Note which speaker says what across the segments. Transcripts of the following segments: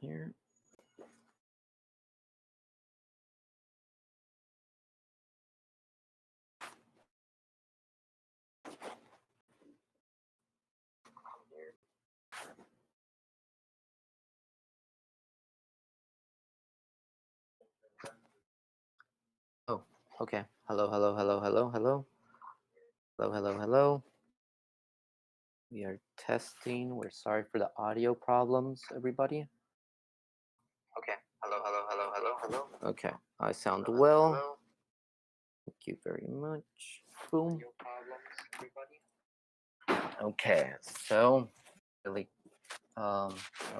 Speaker 1: here. Oh, okay. Hello, hello, hello, hello, hello. Hello, hello, hello. We are testing. We're sorry for the audio problems, everybody. Okay. Hello, hello, hello, hello, hello. Okay. I sound well. Hello. Thank you very much. Boom. Okay. So, really, I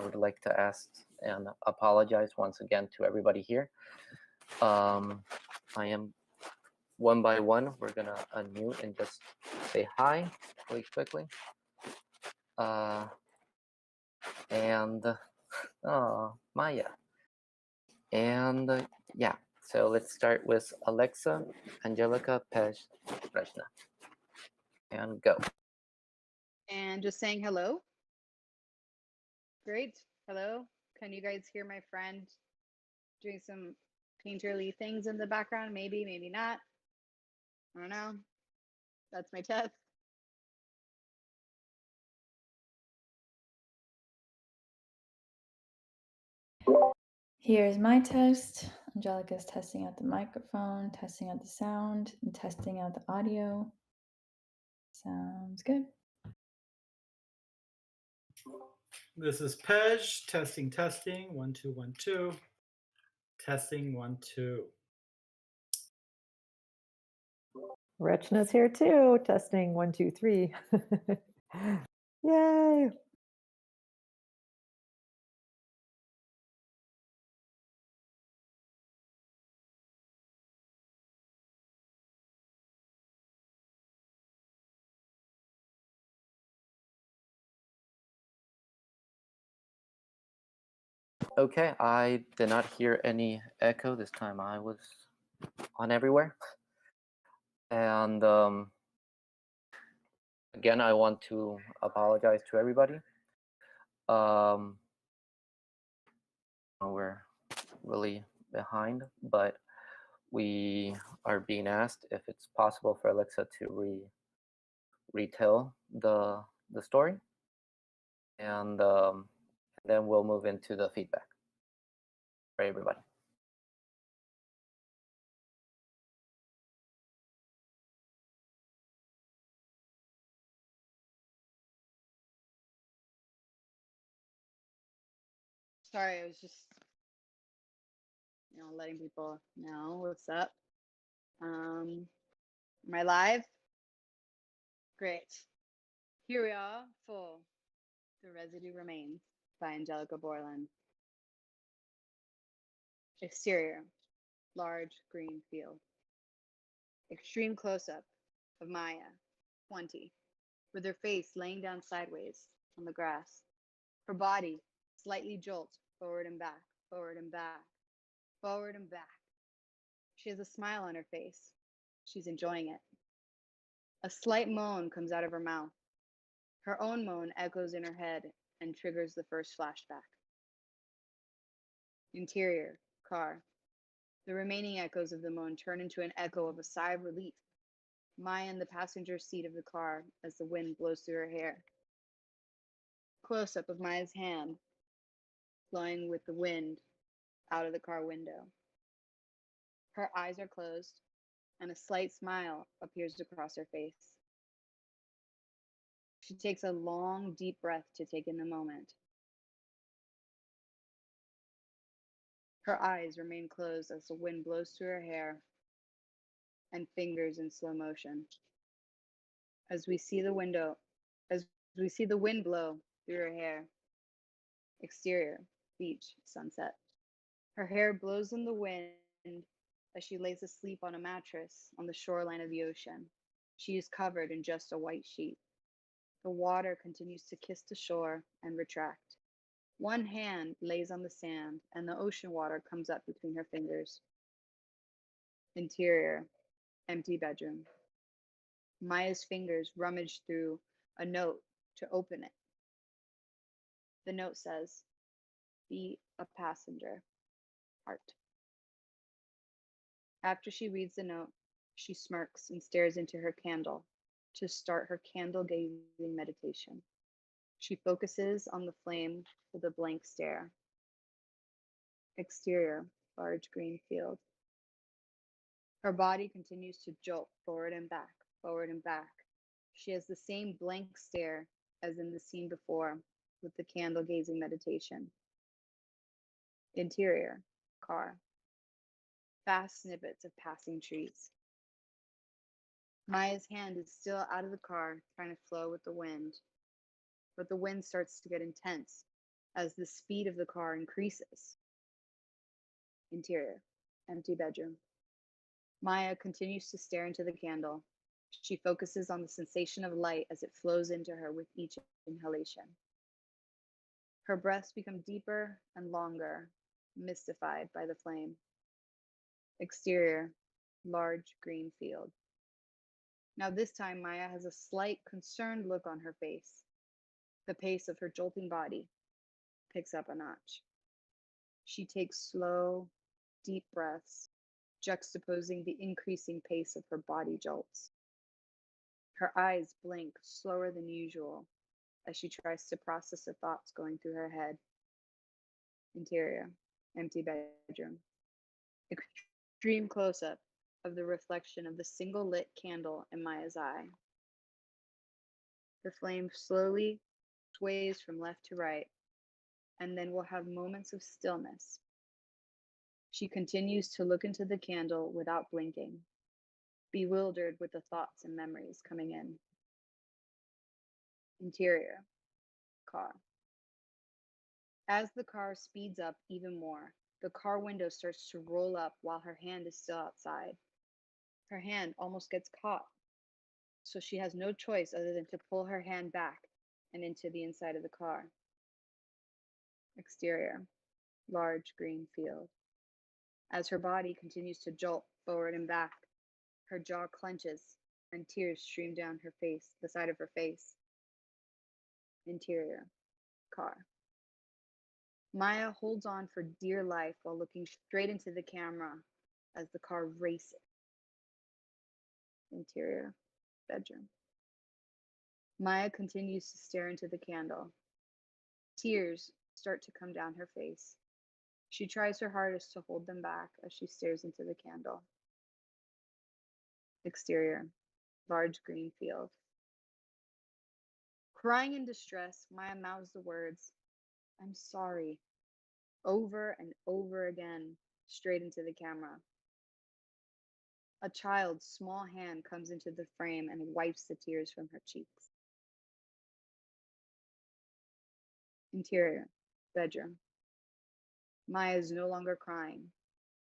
Speaker 1: would like to ask and apologize once again to everybody here. I am one by one. We're gonna unmute and just say hi really quickly. And Maya. And yeah, so let's start with Alexa, Angelica, Pej, Rajna. And go.
Speaker 2: And just saying hello. Great. Hello. Can you guys hear my friend doing some painterly things in the background? Maybe, maybe not. I don't know. That's my test.
Speaker 3: Here's my test. Angelica's testing out the microphone, testing out the sound, and testing out the audio. Sounds good.
Speaker 4: This is Pej, testing, 1, 2, 1, 2. Testing 1, 2.
Speaker 5: Rachna's here too, testing 1, 2, 3. Yay!
Speaker 1: Okay, I did not hear any echo this time. I was on everywhere. And again, I want to apologize to everybody. We're really behind, but we are being asked if it's possible for Alexa to retell the story, and then we'll move into the feedback for everybody.
Speaker 2: Sorry, I was just, letting people know what's up. Am I live? Great. Here we are for The Residue Remains by Angelica Borland. Exterior, large green field. Extreme close-up of Maya, 20, with her face laying down sideways on the grass. Her body slightly jolts forward and back, forward and back, forward and back. She has a smile on her face. She's enjoying it. A slight moan comes out of her mouth. Her own moan echoes in her head and triggers the first flashback. Interior, car. The remaining echoes of the moan turn into an echo of a sigh of relief. Maya in the passenger seat of the car as the wind blows through her hair. Close-up of Maya's hand, blowing with the wind out of the car window. Her eyes are closed, and a slight smile appears across her face. She takes a long, deep breath to take in the moment. Her eyes remain closed as the wind blows through her hair and fingers in slow motion. As we see the wind blow through her hair. Exterior, beach, sunset. Her hair blows in the wind as she lays asleep on a mattress on the shoreline of the ocean. She is covered in just a white sheet. The water continues to kiss the shore and retract. One hand lays on the sand, and the ocean water comes up between her fingers. Interior, empty bedroom. Maya's fingers rummage through a note to open it. The note says, "Be a passenger. Heart. After she reads the note, she smirks and stares into her candle to start her candle gazing meditation. She focuses on the flame with a blank stare. Exterior, large green field. Her body continues to jolt forward and back, forward and back. She has the same blank stare as in the scene before with the candle gazing meditation. Interior, car. Fast snippets of passing trees. Maya's hand is still out of the car, trying to flow with the wind. But the wind starts to get intense as the speed of the car increases. Interior, empty bedroom. Maya continues to stare into the candle. She focuses on the sensation of light as it flows into her with each inhalation. Her breaths become deeper and longer, mystified by the flame. Exterior, large green field. Now this time Maya has a slight concerned look on her face. The pace of her jolting body picks up a notch. She takes slow, deep breaths, juxtaposing the increasing pace of her body jolts. Her eyes blink slower than usual as she tries to process the thoughts going through her head. Interior, empty bedroom. Extreme close-up of the reflection of the single lit candle in Maya's eye. The flame slowly sways from left to right, and then will have moments of stillness. She continues to look into the candle without blinking, bewildered with the thoughts and memories coming in. Interior, car. As the car speeds up even more, the car window starts to roll up while her hand is still outside. Her hand almost gets caught, so she has no choice other than to pull her hand back and into the inside of the car. Exterior, large green field. As her body continues to jolt forward and back, her jaw clenches and tears stream down her face, the side of her face. Interior, car. Maya holds on for dear life while looking straight into the camera as the car races. Interior, bedroom. Maya continues to stare into the candle. Tears start to come down her face. She tries her hardest to hold them back as she stares into the candle. Exterior, large green field. Crying in distress, Maya mouths the words, "I'm sorry," over and over again, straight into the camera. A child's small hand comes into the frame and wipes the tears from her cheeks. Interior, bedroom. Maya is no longer crying,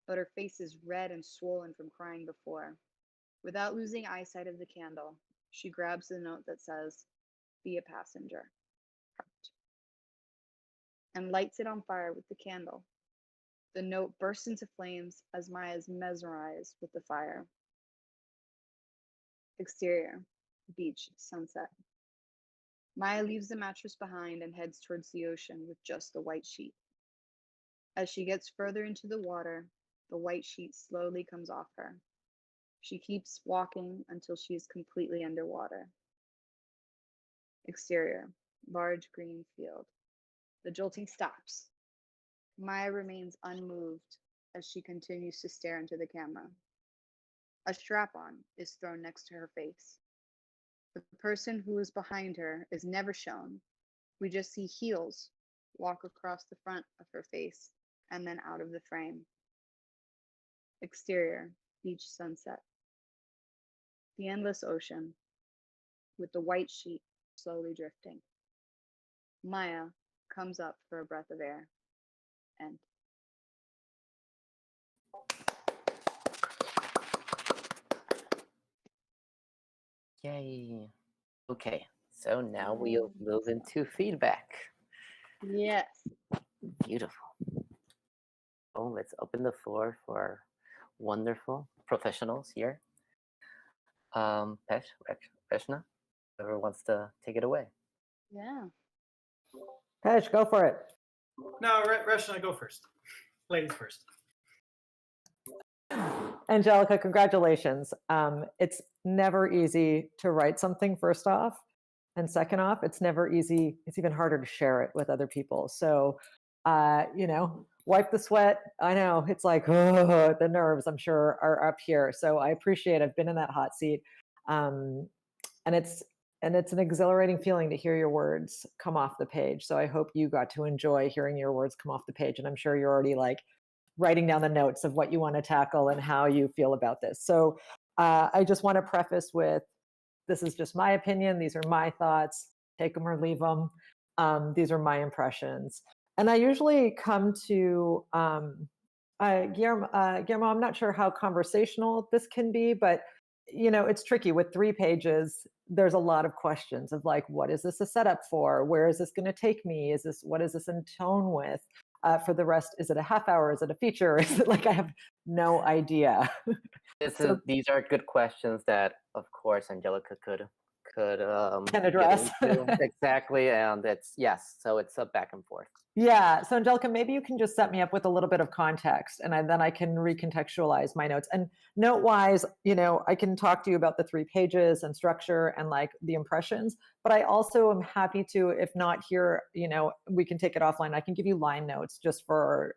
Speaker 2: but her face is red and swollen from crying before. Without losing eyesight of the candle, she grabs the note that says, "Be a passenger," and lights it on fire with the candle. The note bursts into flames as Maya is mesmerized with the fire. Exterior, beach, sunset. Maya leaves the mattress behind and heads towards the ocean with just the white sheet. As she gets further into the water, the white sheet slowly comes off her. She keeps walking until she is completely underwater. Exterior, large green field. The jolting stops. Maya remains unmoved as she continues to stare into the camera. A strap-on is thrown next to her face. The person who is behind her is never shown. We just see heels walk across the front of her face and then out of the frame. Exterior, beach sunset. The endless ocean, with the white sheet slowly drifting. Maya comes up for a breath of air. End.
Speaker 1: Yay. Okay, so now we'll move into feedback.
Speaker 2: Yes.
Speaker 1: Beautiful. Oh, let's open the floor for our wonderful professionals here. Reshna, whoever wants to take it away.
Speaker 2: Yeah.
Speaker 5: Pej, go for it.
Speaker 4: No, Rachna, go first. Ladies first.
Speaker 5: Angelica, congratulations. It's never easy to write something, first off. And second off, it's never easy. It's even harder to share it with other people. So, wipe the sweat. I know it's like, oh, the nerves, I'm sure, are up here. So I appreciate I've been in that hot seat. And it's an exhilarating feeling to hear your words come off the page. So I hope you got to enjoy hearing your words come off the page. And I'm sure you're already like writing down the notes of what you want to tackle and how you feel about this. So I just want to preface with, this is just my opinion. These are my thoughts. Take them or leave them. These are my impressions. And I usually come to Guillermo. I'm not sure how conversational this can be, but it's tricky with 3 pages. There's a lot of questions of like, what is this a setup for? Where is this going to take me? What is this in tone with? For the rest, is it a half hour? Is it a feature? Is it like, I have no idea.
Speaker 1: These are good questions that, of course, Angelica could
Speaker 5: Can
Speaker 1: get
Speaker 5: address.
Speaker 1: into. Exactly, and so it's a back and forth.
Speaker 5: Yeah. So Angelica, maybe you can just set me up with a little bit of context, and then I can recontextualize my notes. And note-wise, I can talk to you about the 3 pages and structure and like the impressions, but I also am happy to, if not here, we can take it offline. I can give you line notes just for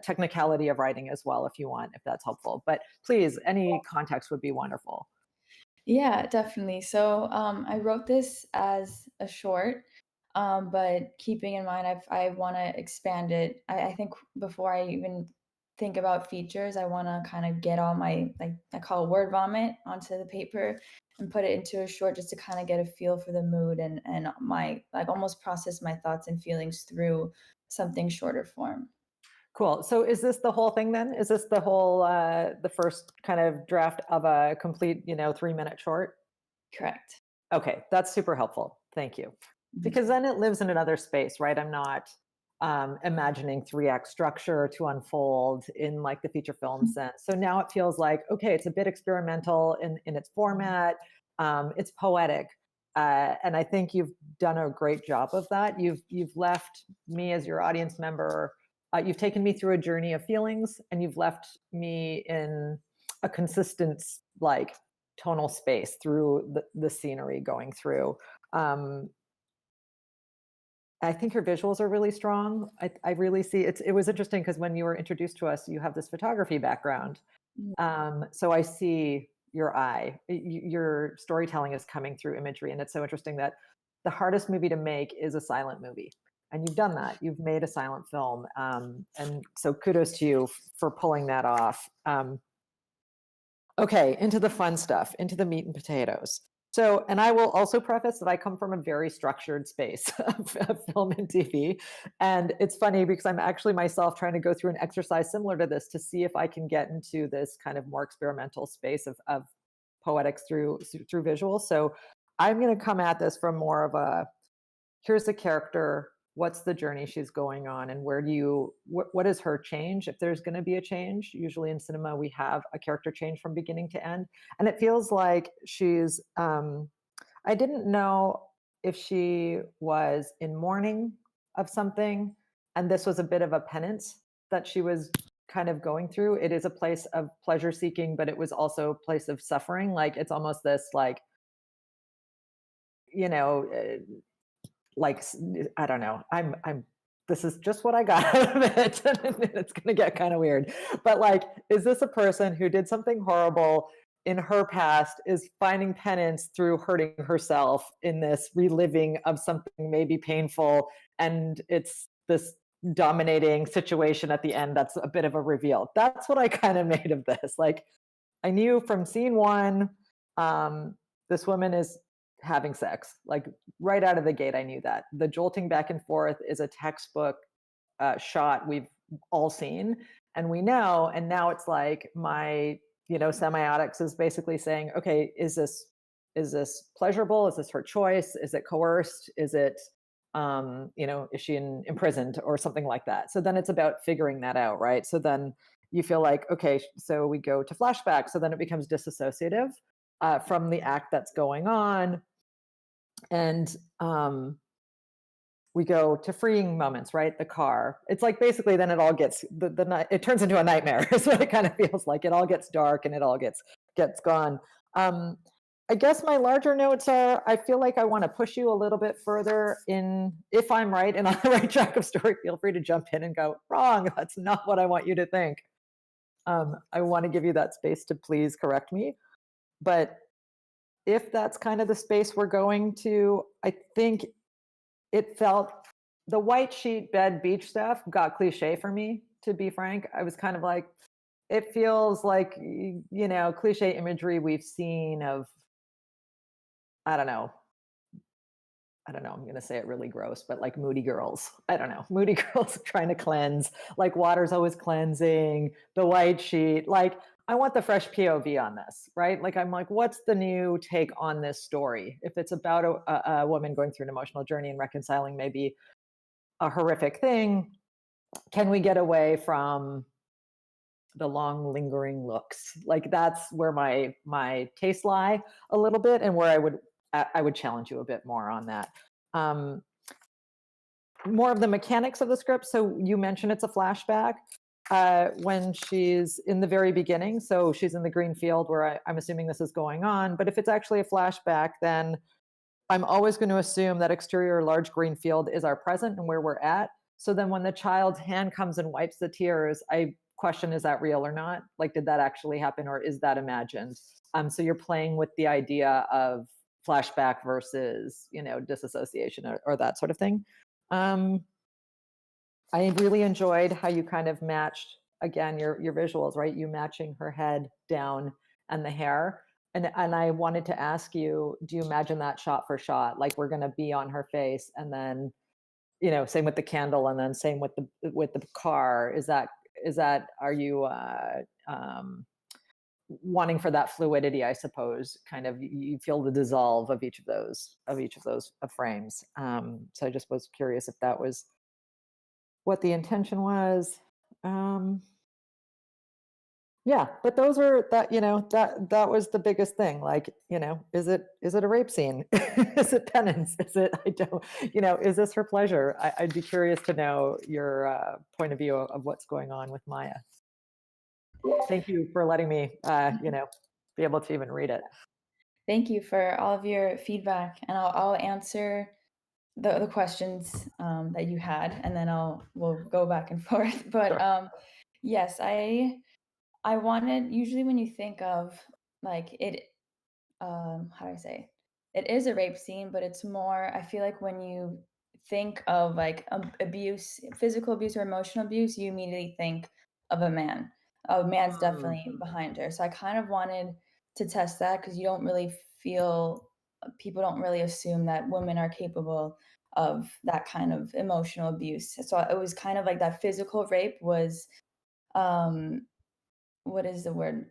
Speaker 5: technicality of writing as well, if you want, if that's helpful. But please, any context would be wonderful.
Speaker 3: Yeah, definitely. So I wrote this as a short, but keeping in mind I want to expand it. I think before I even think about features, I want to kind of get all my, like I call it word vomit, onto the paper and put it into a short, just to kind of get a feel for the mood and my, like, almost process my thoughts and feelings through something shorter form.
Speaker 5: Cool. So is this the whole thing then? Is this the whole, the first kind of draft of a complete, 3-minute short?
Speaker 3: Correct.
Speaker 5: Okay, that's super helpful. Thank you. Because then it lives in another space, right? I'm not imagining 3-act structure to unfold in like the feature film sense. So now it feels like, okay, it's a bit experimental in its format. It's poetic. And I think you've done a great job of that. You've left me as your audience member. You've taken me through a journey of feelings, and you've left me in a consistent, like, tonal space through the scenery going through. I think your visuals are really strong. I really see it was interesting because when you were introduced to us, you have this photography background. So I see your eye. Your storytelling is coming through imagery, and it's so interesting that the hardest movie to make is a silent movie. And you've done that. You've made a silent film. And so kudos to you for pulling that off. Okay, into the fun stuff, into the meat and potatoes. So, and I will also preface that I come from a very structured space of film and TV. And it's funny because I'm actually myself trying to go through an exercise similar to this to see if I can get into this kind of more experimental space of poetics through visuals. So I'm going to come at this from more of a, here's the character, what's the journey she's going on, and what is her change, if there's going to be a change. Usually in cinema we have a character change from beginning to end, and it feels like she's I didn't know if she was in mourning of something, and this was a bit of a penance that she was kind of going through. It is a place of pleasure seeking, but it was also a place of suffering. Like, it's almost this, like, like, I don't know, this is just what I got out of it. It's going to get kind of weird, but like, is this a person who did something horrible in her past, is finding penance through hurting herself in this reliving of something maybe painful, and it's this dominating situation at the end that's a bit of a reveal? That's what I kind of made of this. Like, I knew from scene 1, this woman is having sex, like, right out of the gate. I knew that. The jolting back and forth is a textbook shot we've all seen, and we know. And now it's like my semiotics is basically saying, okay, is this pleasurable? Is this her choice? Is it coerced? Is it is she imprisoned or something like that? So then it's about figuring that out, right? So then you feel like, okay, so we go to flashback, so then it becomes disassociative from the act that's going on. And we go to freeing moments, right? The car. It's like basically then it all gets the night. It turns into a nightmare. Is what it kind of feels like. It all gets dark and it all gets gone. I guess my larger notes are, I feel like I want to push you a little bit further in, if I'm right and on the right track of story, feel free to jump in and go, wrong, that's not what I want you to think. I want to give you that space to please correct me. But if that's kind of the space we're going to, I think it felt, the white sheet bed beach stuff got cliche for me, to be frank. I was kind of like, it feels like, cliche imagery we've seen of, I don't know, I'm going to say it really gross, but like moody girls. I don't know. Moody girls trying to cleanse, like water's always cleansing, the white sheet. Like, I want the fresh POV on this, right? Like, I'm like, what's the new take on this story? If it's about a woman going through an emotional journey and reconciling maybe a horrific thing, can we get away from the long lingering looks? Like, that's where my tastes lie a little bit, and where I would challenge you a bit more on that. More of the mechanics of the script. So you mentioned it's a flashback when she's in the very beginning. So she's in the green field where I'm assuming this is going on. But if it's actually a flashback, then I'm always going to assume that exterior large green field is our present and where we're at. So then when the child's hand comes and wipes the tears, I question, is that real or not? Like, did that actually happen, or is that imagined? So you're playing with the idea of flashback versus, disassociation or that sort of thing. I really enjoyed how you kind of matched, again, your visuals, right? You matching her head down and the hair. And I wanted to ask you, do you imagine that shot for shot? Like, we're going to be on her face, and then, same with the candle, and then same with the car. Is that, are you wanting for that fluidity, I suppose? Kind of, you feel the dissolve of each of those frames. So I just was curious if that was what the intention was. Yeah, but those are that was the biggest thing. Like, is it a rape scene? Is it penance? Is it, is this her pleasure? I'd be curious to know your point of view of what's going on with Maya. Thank you for letting me, be able to even read it.
Speaker 3: Thank you for all of your feedback, and I'll answer the questions that you had, and then we'll go back and forth. But
Speaker 5: Sure.
Speaker 3: yes, I wanted, usually when you think of like it, how do I say? It is a rape scene, but it's more, I feel like when you think of like abuse, physical abuse or emotional abuse, you immediately think of a man. A man's definitely behind her. So I kind of wanted to test that, because you don't really feel, people don't really assume that women are capable of that kind of emotional abuse. So it was kind of like that physical rape was, what is the word,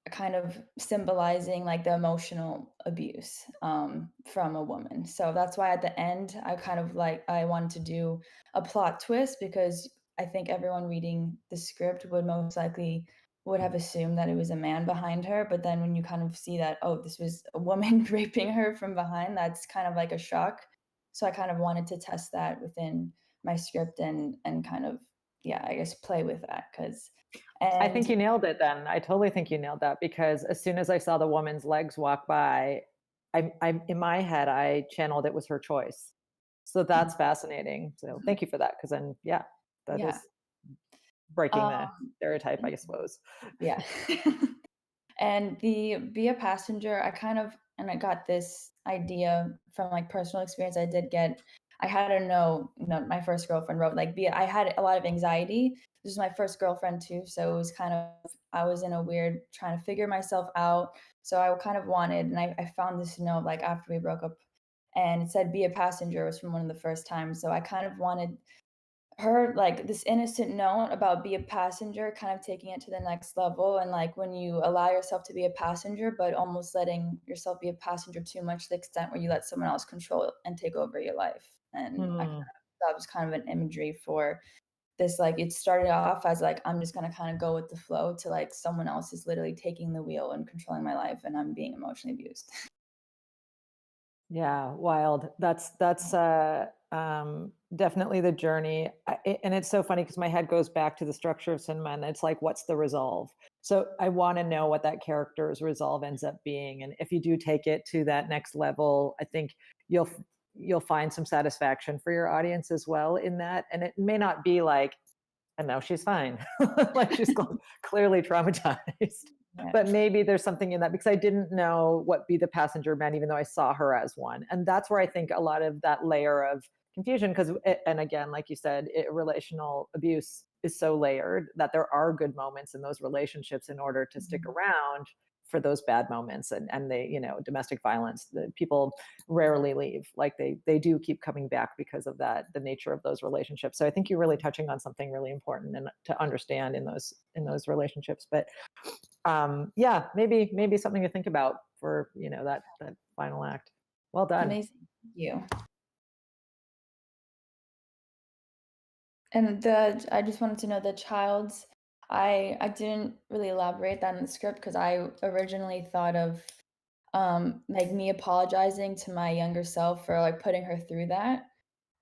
Speaker 3: kind of symbolizing like the emotional abuse from a woman. So that's why at the end I kind of like, I wanted to do a plot twist, because I think everyone reading the script would most likely would have assumed that it was a man behind her, but then when you kind of see that, oh, this was a woman raping her from behind, that's kind of like a shock. So I kind of wanted to test that within my script, and kind of, yeah, I guess play with that, because
Speaker 5: I think you nailed it then. I totally think you nailed that, because as soon as I saw the woman's legs walk by, I'm in my head, I channeled it was her choice. So that's fascinating. So thank you for that. Because then, yeah, that is breaking the stereotype, I suppose.
Speaker 3: Yeah. And the be a passenger, I got this idea from like personal experience. I had to know, my first girlfriend wrote like, I had a lot of anxiety. This was my first girlfriend too. So it was kind of, I was in a weird trying to figure myself out. So I kind of wanted, and I found this note like after we broke up, and it said, be a passenger. It was from one of the first times. So I kind of wanted her, like, this innocent note about be a passenger, kind of taking it to the next level. And like, when you allow yourself to be a passenger, but almost letting yourself be a passenger too much to the extent where you let someone else control and take over your life. And that was kind of an imagery for this. Like, it started off as like, I'm just going to kind of go with the flow, to like someone else is literally taking the wheel and controlling my life, and I'm being emotionally abused.
Speaker 5: Yeah, wild. That's definitely the journey. And it's so funny because my head goes back to the structure of cinema, and it's like, what's the resolve? So I want to know what that character's resolve ends up being. And if you do take it to that next level, I think you'll find some satisfaction for your audience as well in that. And it may not be like, and now she's fine, like she's clearly traumatized.
Speaker 3: Yeah.
Speaker 5: But maybe there's something in that, because I didn't know what be the passenger meant, even though I saw her as one. And that's where I think a lot of that layer of confusion, because, and again, like you said, relational abuse is so layered that there are good moments in those relationships in order to stick around for those bad moments. And they, domestic violence, the people rarely leave. Like they do keep coming back because of that, the nature of those relationships. So I think you're really touching on something really important and to understand in those relationships. But yeah, maybe something to think about for that final act. Well done.
Speaker 3: Amazing. Thank you. And I just wanted to know the child's. I didn't really elaborate that in the script because I originally thought of like me apologizing to my younger self for like putting her through that,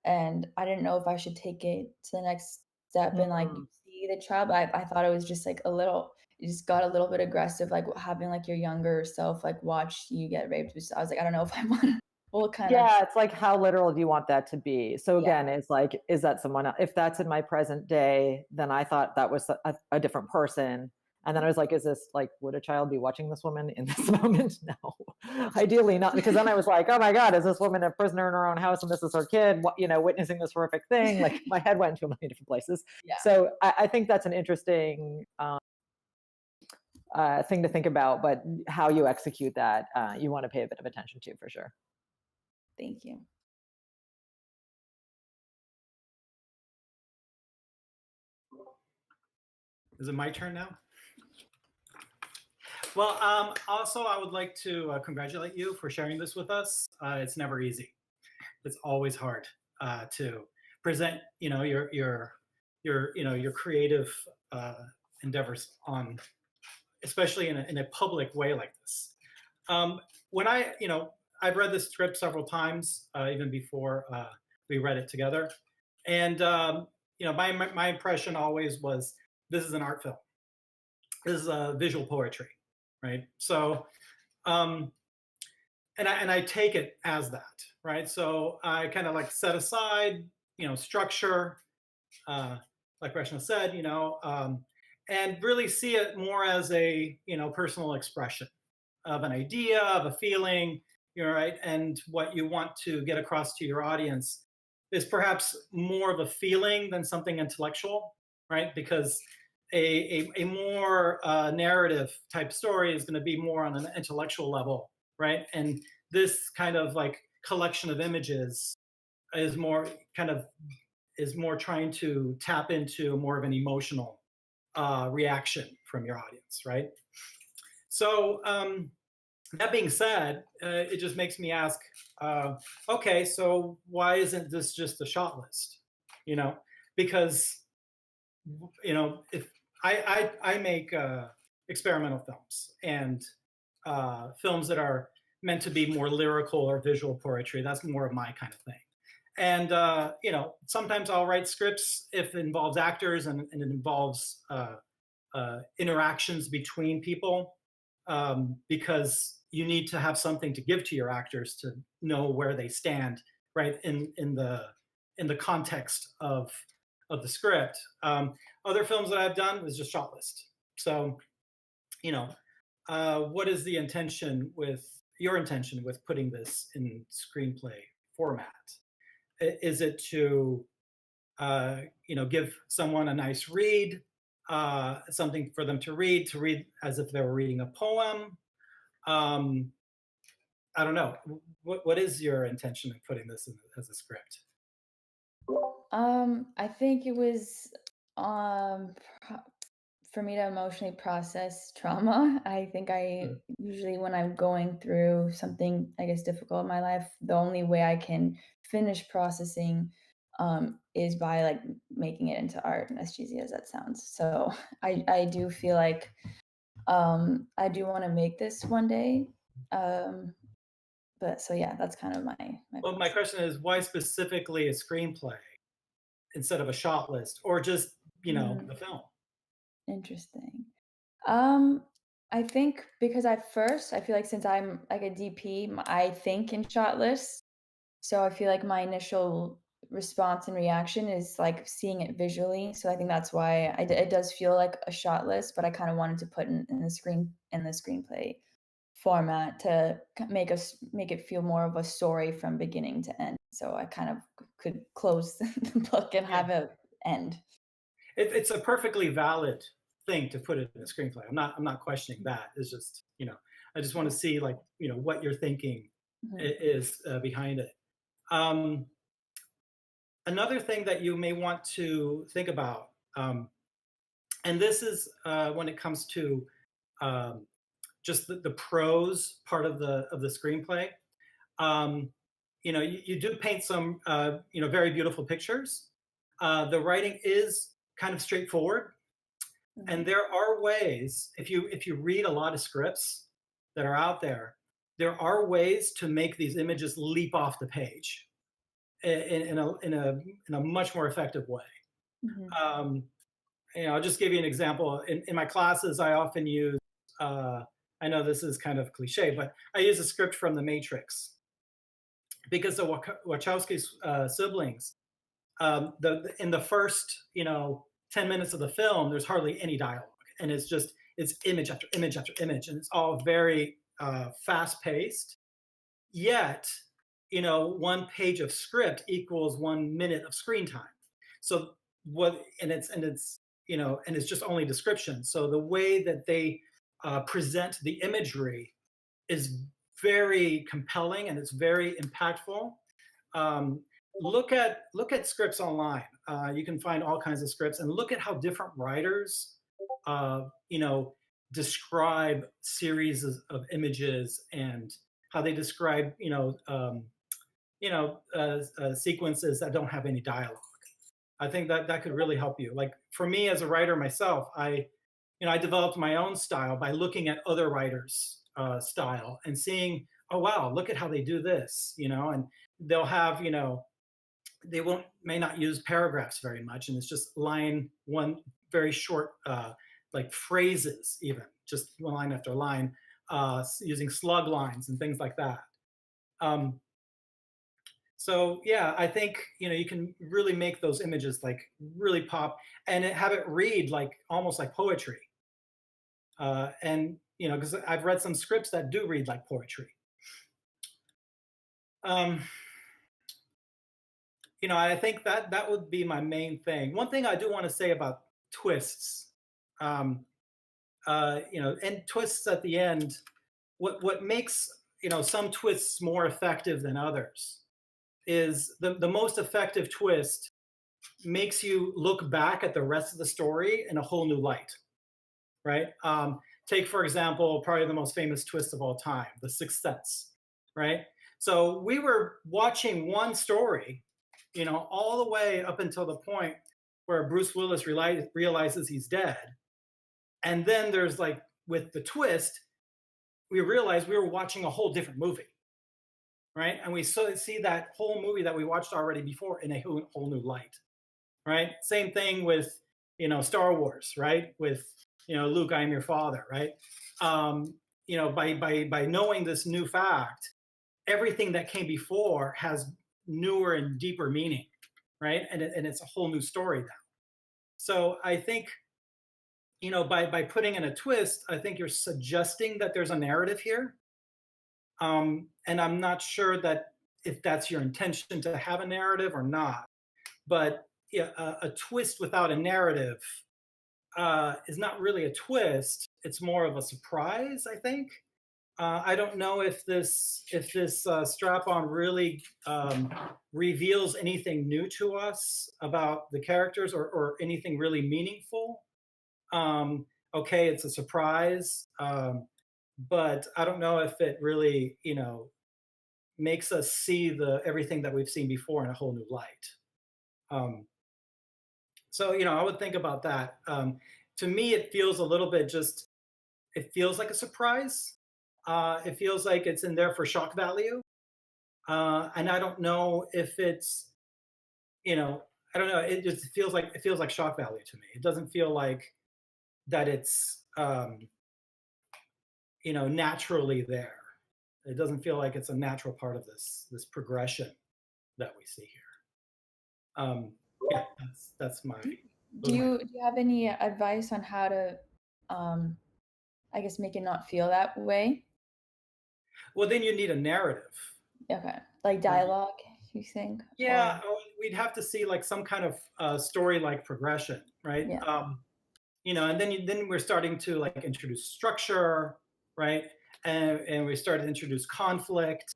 Speaker 3: and I didn't know if I should take it to the next step and like see the child. But I thought it was just like it just got a little bit aggressive, like having like your younger self like watch you get raped. So I was like, I don't know if I want. Well, kind of.
Speaker 5: Yeah, it's like, how literal do you want that to be? So again, it's like, is that someone else? If that's in my present day, then I thought that was a different person. And then I was like, is this like, would a child be watching this woman in this moment? No, ideally not. Because then I was like, oh my God, is this woman a prisoner in her own house and this is her kid, witnessing this horrific thing? Like my head went to a million different places.
Speaker 3: Yeah.
Speaker 5: So I think that's an interesting thing to think about, but how you execute that, you want to pay a bit of attention to for sure.
Speaker 3: Thank you.
Speaker 4: Is it my turn now? Well, also, I would like to congratulate you for sharing this with us. It's never easy. It's always hard to present, your creative endeavors on, especially in a public way like this. When I've read this script several times, even before we read it together, and my impression always was, this is an art film. This is visual poetry, right? So, and I take it as that, right? So I kind of like set aside, structure, like Reshna said, and really see it more as a, personal expression of an idea, of a feeling, right? And what you want to get across to your audience is perhaps more of a feeling than something intellectual, right? Because a more narrative type story is going to be more on an intellectual level, right? And this kind of like collection of images is more trying to tap into more of an emotional reaction from your audience, right? So that being said, it just makes me ask, okay, so why isn't this just a shot list? Because if I make experimental films and films that are meant to be more lyrical or visual poetry. That's more of my kind of thing. And sometimes I'll write scripts if it involves actors and it involves interactions between people, because you need to have something to give to your actors to know where they stand, right, in the context of the script. Other films that I've done was just shot list. So, what is your intention with putting this in screenplay format? Is it to, give someone a nice read, something for them to read as if they were reading a poem? I don't know. What is your intention in putting this in as a script?
Speaker 3: I think it was for me to emotionally process trauma. I think usually when I'm going through something, I guess, difficult in my life, the only way I can finish processing is by like making it into art, and as cheesy as that sounds. So I do feel like I do want to make this one day. But so yeah, that's kind of my
Speaker 4: Well, my
Speaker 3: process.
Speaker 4: question is, why specifically a screenplay instead of a shot list, or just the film?
Speaker 3: Interesting. Um, I think because at first I feel like since I'm like a DP, I think in shot lists. So I feel like my initial response and reaction is like seeing it visually. So I think that's why it does feel like a shot list, but I kind of wanted to put in the screenplay format to make it feel more of a story from beginning to end. So I kind of could close the book and
Speaker 4: Yeah.
Speaker 3: have it end.
Speaker 4: It's a perfectly valid thing to put it in a screenplay. I'm not questioning that. It's just I just want to see like what you're thinking
Speaker 3: Mhm.
Speaker 4: is behind it. Um, Another thing that you may want to think about, and this is when it comes to um, just the prose part of the screenplay. Um, you do paint some very beautiful pictures. The writing is kind of straightforward, and there are ways, if you read a lot of scripts that are out there are ways to make these images leap off the page in a much more effective way.
Speaker 3: Mhm.
Speaker 4: um, I'll just give you an example. In my classes, I often use, I know this is kind of cliche, but I use a script from The Matrix, because the Wachowski siblings, in the first 10 minutes of the film, there's hardly any dialogue, and it's image after image after image, and it's all very fast paced. Yet, one page of script equals 1 minute of screen time. So and it's just only description. So the way that they present the imagery is very compelling, and it's very impactful. Um, look at scripts online. You can find all kinds of scripts, and look at how different writers, uh, you know, describe series of images, and how they describe, sequences that don't have any dialogue. I think that could really help you. Like for me as a writer myself, I developed my own style by looking at other writers' style and seeing, oh wow, look at how they do this, and they'll have, they may not use paragraphs very much, and it's just line one, very short, like phrases, even just one line after line, using slug lines and things like that. Um, so yeah, I think you can really make those images like really pop, and have it read like almost like poetry. And because I've read some scripts that do read like poetry. Um, I think that would be my main thing. One thing I do want to say about twists, um, and twists at the end. What makes some twists more effective than others is the most effective twist makes you look back at the rest of the story in a whole new light, right? Take, for example, probably the most famous twist of all time, The Sixth Sense, right? So we were watching one story, all the way up until the point where Bruce Willis realizes he's dead. And then there's like, with the twist, we realized we were watching a whole different movie, right? And we see that whole movie that we watched already before in a whole new light, right? Same thing with Star Wars, right? With Luke, I am your father, right? By knowing this new fact, everything that came before has newer and deeper meaning, right? And it's a whole new story now. So I think by putting in a twist, I think you're suggesting that there's a narrative here, and I'm not sure that if that's your intention to have a narrative or not. But yeah, a twist without a narrative is not really a twist. It's more of a surprise, I think. I don't know if this strap-on really reveals anything new to us about the characters, or anything really meaningful. Okay, it's a surprise, but I don't know if it really makes us see everything that we've seen before in a whole new light. So I would think about that. To me, it feels a little bit it feels like a surprise. It feels like it's in there for shock value. and I don't know if it's, you know, I don't know. It just feels like shock value to me. It doesn't feel like that it's you know, naturally there. It doesn't feel like it's a natural part of this progression that we see here. Yeah, that's my.
Speaker 3: Do you have any advice on how to, I guess, make it not feel that way?
Speaker 4: Well, then you need a narrative.
Speaker 3: Okay, like dialogue, you think?
Speaker 4: Yeah, we'd have to see like some kind of story-like progression, right?
Speaker 3: Yeah.
Speaker 4: You know, and then we're starting to like introduce structure, right? And we start to introduce conflict,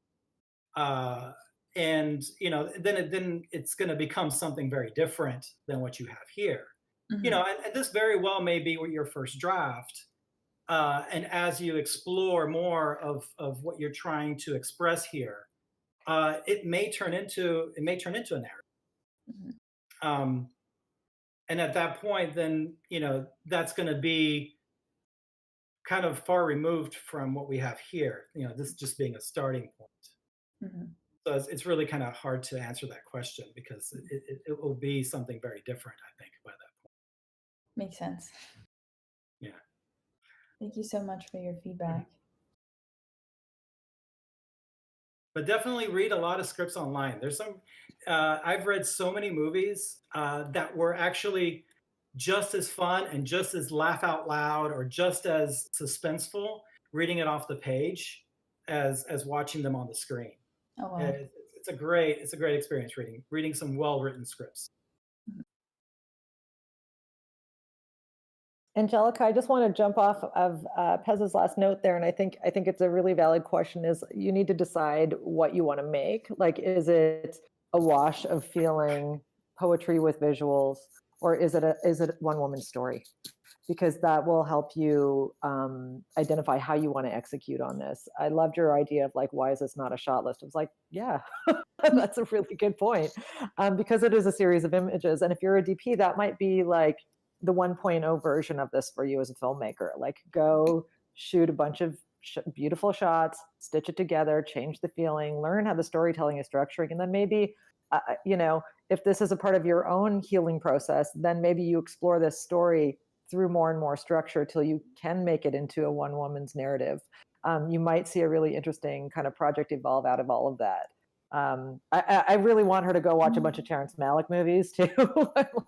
Speaker 4: and you know, then it's going to become something very different than what you have here. You know, and this very well may be your first draft, and as you explore more of what you're trying to express here, it may turn into a narrative. And at that point, then you know that's going to be kind of far removed from what we have here. You know, this just being a starting point. So it's really kind of hard to answer that question because it will be something very different, I think, by that point.
Speaker 3: Makes sense.
Speaker 4: Yeah.
Speaker 3: Thank you so much for your feedback.
Speaker 4: But definitely read a lot of scripts online. There's some, I've read so many movies that were actually just as fun and just as laugh out loud or just as suspenseful reading it off the page as watching them on the screen.
Speaker 3: Oh wow.
Speaker 4: It's a great experience reading some well-written scripts.
Speaker 5: Angelica, I just want to jump off of Pez's last note there, and I think it's a really valid question. Is you need to decide what you want to make. Like, is it a wash of feeling, poetry with visuals, or is it one woman story? Because that will help you identify how you want to execute on this. I loved your idea of like, why is this not a shot list? I was like, yeah, that's a really good point, because it is a series of images, and if you're a DP, that might be like the 1.0 version of this for you as a filmmaker. Like, go shoot a bunch of beautiful shots, stitch it together, change the feeling, learn how the storytelling is structuring, and then maybe, you know, if this is a part of your own healing process, then maybe you explore this story through more and more structure till you can make it into a one woman's narrative. You might see a really interesting kind of project evolve out of all of that. I really want her to go watch a bunch of Terrence Malick movies too.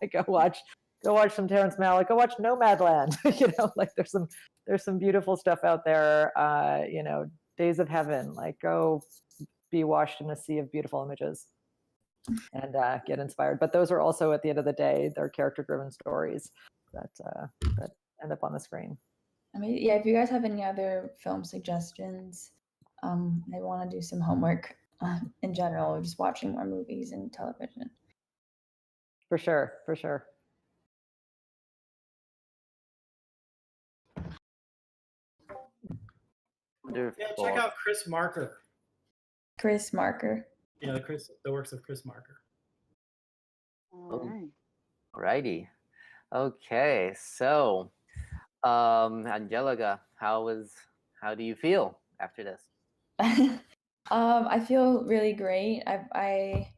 Speaker 5: Like, go watch some Terrence Malick. Go watch Nomadland. You know, like there's some beautiful stuff out there. You know, Days of Heaven. Like, go be washed in a sea of beautiful images and get inspired. But those are also, at the end of the day, they're character-driven stories that end up on the screen.
Speaker 3: I mean, yeah, if you guys have any other film suggestions, I want to do some homework in general, just watching more movies and television.
Speaker 5: For sure, for sure.
Speaker 1: Wonderful.
Speaker 4: Yeah, check out Chris Marker.
Speaker 3: Chris Marker.
Speaker 4: You know, the works of Chris Marker.
Speaker 2: All right.
Speaker 1: Alrighty. Okay, so Angelica, how do you feel after this?
Speaker 3: I feel really great. I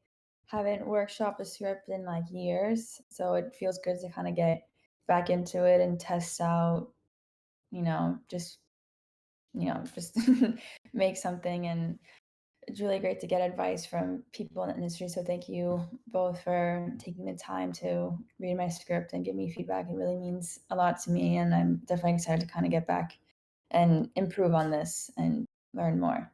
Speaker 3: haven't workshopped a script in like years, so it feels good to kind of get back into it and test out, just make something. And it's really great to get advice from people in the industry. So thank you both for taking the time to read my script and give me feedback. It really means a lot to me, and I'm definitely excited to kind of get back and improve on this and learn more.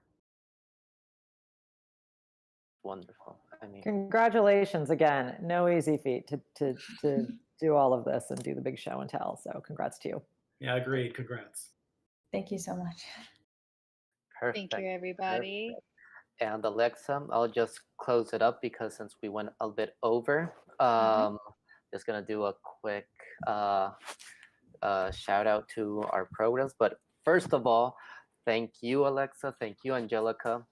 Speaker 1: Wonderful. I mean,
Speaker 5: congratulations again. No easy feat to do all of this and do the big show and tell. So congrats to you.
Speaker 4: Yeah, agreed. Congrats.
Speaker 3: Thank you so much.
Speaker 1: perfect.
Speaker 2: Thank you, everybody.
Speaker 1: Perfect. And Alexa, I'll just close it up because since we went a bit over, just gonna do a quick shout out to our programs. But first of all, thank you, Alexa. Thank you, Angelica.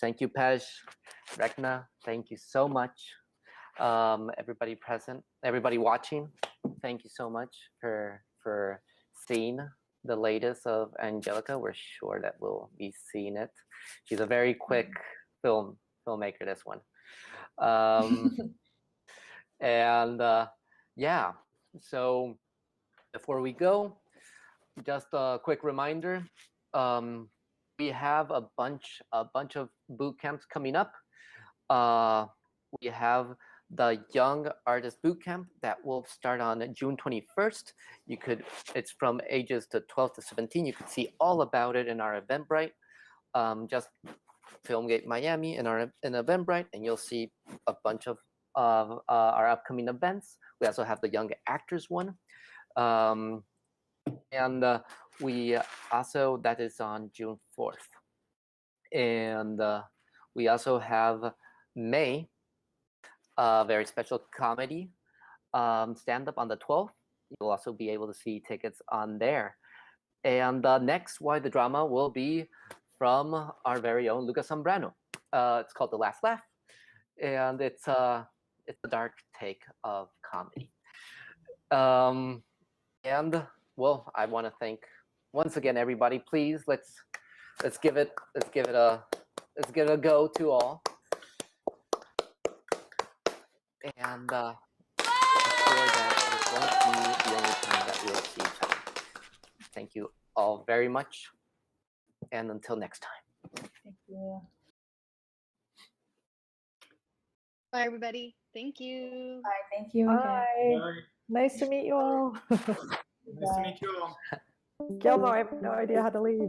Speaker 1: Thank you, Pej, Rekna. Thank you so much. Everybody present, everybody watching, thank you so much for seeing the latest of Angelica. We're sure that we'll be seeing it. She's a very quick film filmmaker this one. And yeah, so before we go, just a quick reminder. We have a bunch of boot camps coming up. We have the Young Artist Bootcamp that will start on June 21st. It's from ages to 12 to 17. You could see all about it in our Eventbrite. Just FilmGate Miami in Eventbrite, and you'll see a bunch of our upcoming events. We also have the Young Actors one. And we also, that is on June 4th. And we also have May, a very special comedy stand-up on the 12th. You'll also be able to see tickets on there. And next, Why the Drama will be from our very own Lucas Zambrano. It's called The Last Laugh, and it's a dark take of comedy. And well, I want to thank once again everybody. Please let's give it a go to all. And I'm sure that it won't be the only time that we'll see each other. Thank you all very much, and until next time.
Speaker 3: Thank you.
Speaker 2: Bye, everybody. Thank you.
Speaker 3: Bye. Thank you.
Speaker 5: Bye.
Speaker 4: Bye.
Speaker 5: Nice to meet you all.
Speaker 4: Nice to meet you all.
Speaker 5: Gilmore, I have no idea how to leave.